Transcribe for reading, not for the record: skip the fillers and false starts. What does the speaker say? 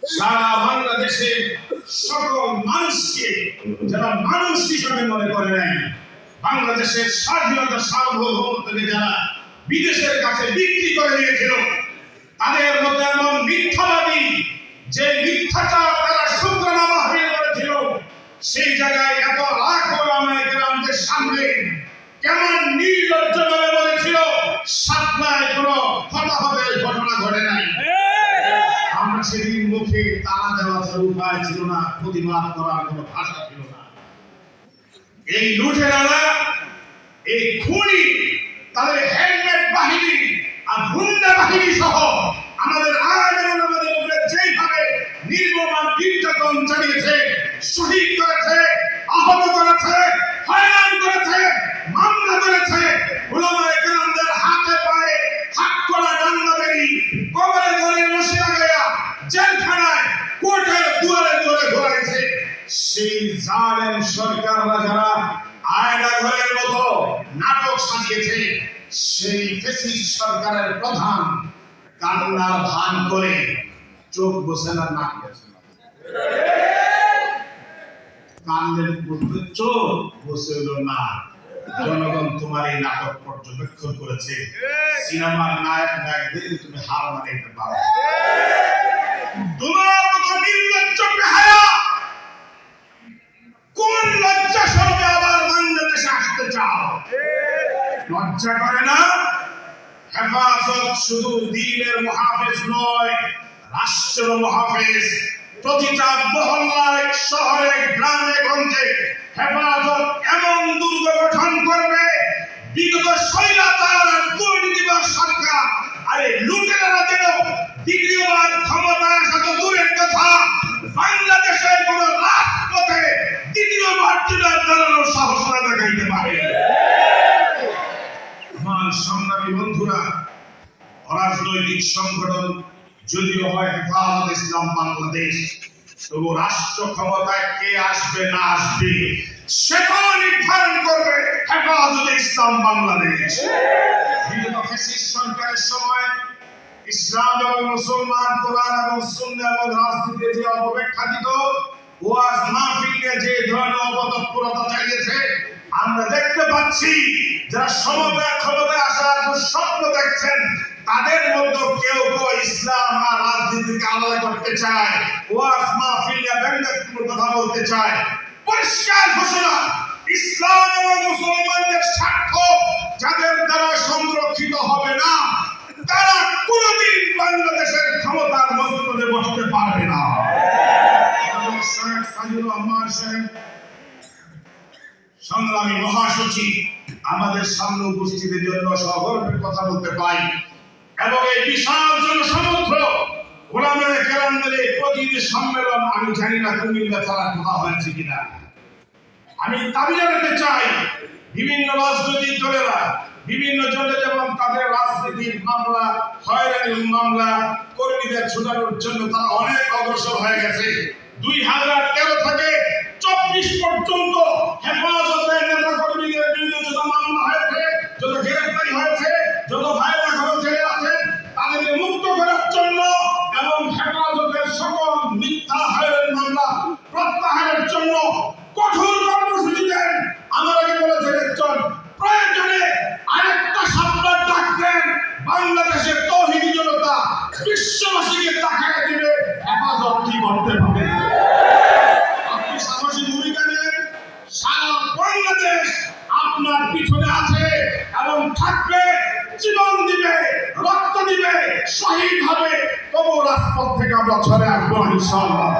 সারা বাংলাদেশে সকল মানুষকে যারা মানুষ হিসেবে মনে করে নাই, বাংলাদেশের স্বাধীনতা সার্বভৌমত্বকে যারা বিদেশের কাছে বিক্রি করে দিয়েছিল, তাদের মধ্যে এমন মিথ্যাবাদী যে মিথ্যাচার তারা শুক্রনামা হয়ে করেছিল, সেই জায়গায় এত লাখ ওলামায়ে-কেরামদের সামনে কেমন নির্লজ্জভাবে বলেছিল সাতনায় কোনো হতাহতের ঘটনা ঘটে নাই। আমরা সেদিন মুখে তালা দেওয়া ছাড়া উপায় ছিল না, প্রতিবাদ করার কোনো ভাষা ছিল না। এই লুটেরারা, এই খুনি, তাদের হেলমেট বাহিনী আর গুন্ডা বাহিনী সহ আমাদের আলেম ওলামাদের উপরে যেইভাবে নির্মম নির্যাতন চালিয়েছে, শহীদ করেছে, আহত করেছে, হয়রান করেছে, মামলা করেছে, ওলামায়ে-কেরামদের হাতে পায়ে হাত করা ডান্ডা বেরি কবরে ঘরে রশি লাগাইয়া জেলখানায় কোর্টের দুয়ারে দুয়ারে ঘোরাইছে, সেই জালেম সরকাররা যারা আয়না ঘরের মতো নাটক সাজিয়েছে, সেই ফ্যাসিস্ট সরকারের প্রধান কান্নার ভান করে চোখ বসে না, নাক বসে না, কান্দের মধ্যে চোখ বসে হলো না। জনগণ তোমার এই নাটক পর্যবেক্ষণ করেছে, সিনেমার নায়ক নায়কদের তুমি হার মানাইতে পারো। তোমার মতো নির্লজ্জ বেহায়া কোন লজ্জা সরবে আবার বাংলাদেশে আসতে চাও? লজ্জা করে না? হেফাজত শুধু দ্বীনের মুহাফেজ নয়, রাষ্ট্র মুহাফেজ। প্রতিটা মহল্লায়, শহরে, গ্রামে গঞ্জে হেফাজত এমন দুর্গ গঠন করবে, বিগত স্বৈরাচার আর দুর্নীতিবাজ সরকার আরে লুটেরারা যেন দ্বিতীয়বার ক্ষমতায় আসা তো দূরের কথা, বাংলাদেশের কোন রাজপথে দ্বিতীয়বার চুলার দাঁড়ানোর সাহস না দেখাইতে পারে। আমার সংগ্রামী বন্ধুরা, অরাজনৈতিক সংগঠন যদিও হয় হেফাজত ইসলাম বাংলাদেশ, তবু রাষ্ট্র ক্ষমতায় কে আসবে না আসবে সেটা নির্ধারণ করবে হেফাজত ইসলাম বাংলাদেশ। বিগত ফ্যাসিস্ট সরকারের সময় ইসলাম এবং মুসলমান, কোরআন এবং সুন্নাহ এবং রাজনীতিতে যে অপব্যাখ্যা দিত, ওয়াজ মাহফিলে যে ধরনের অপতৎপরতা চালিয়েছে, আমরা দেখতে পাচ্ছি যারা ক্ষমতায় আসার স্বপ্ন দেখছেন, তাদের মধ্যে কেউ কেউ ইসলাম আর রাজনীতিকে আলাদা করতে চায়, ওয়াজ মাহফিলে ব্যঙ্গাত্মক কথা বলতে চায়। পরিষ্কার ঘোষণা, ইসলাম এবং মুসলমানদের স্বার্থ যাদের দ্বারা সংরক্ষিত হবে না, তারা কোনোদিন বাংলাদেশের ক্ষমতার মসনদে বসতে পারবে না। সংগ্রামী মহাসচিব আমাদের সামনে উপস্থিতির জন্য সগর্বের কথা বলতে পাই, এবং এই বিশাল জনসমুদ্র ওলামায়ে-কেরামদের এই প্রতিনিধি সম্মেলন, আমি জানি না কুমিল্লা ছাড়া কোথাও হয়েছে কিনা। আমি দাবি জানাতে চাই, বিভিন্ন রাজনৈতিক দলেরা বিভিন্ন জনে যেমন তাদের রাজনীতির মামলা, হয়রানির মামলা, কর্মীদের ছুটানোর জন্য তারা অনেক অগ্রসর হয়ে গেছে। 2013 থেকে 24 পর্যন্ত হেফাজতের নেতা কর্মীদের বিরুদ্ধে যত মামলা হয়েছে, যত গ্রেফতারি হয়েছে, যত ভাইরা ঘরে ছেড়ে আছেন, তাদেরকে মুক্ত করার জন্য এবং হেফাজতের সকল মিথ্যা হয়রানির মামলা প্রত্যাহারের জন্য কঠোর কর্মসূচি দেন। আমার আগে বলেছেন একজন, প্রয়োজনে আরেকটা সপ্তাহ ডাক দেন, বাংলাদেশের তৌহিদি জনতা বিশ্ববাসীকে তাকায় দিবে হেফাজত কি করতে পারে। আপনি সাহসী ভূমিকা নেন, সারা বাংলাদেশ আপনার পিছনে আছে এবং থাকবে, জীবন দিবে, রক্ত দিবে, শহীদ হবে, তবু রাজপথ থেকে আমরা ঝরে আসবো ইনশাআল্লাহ।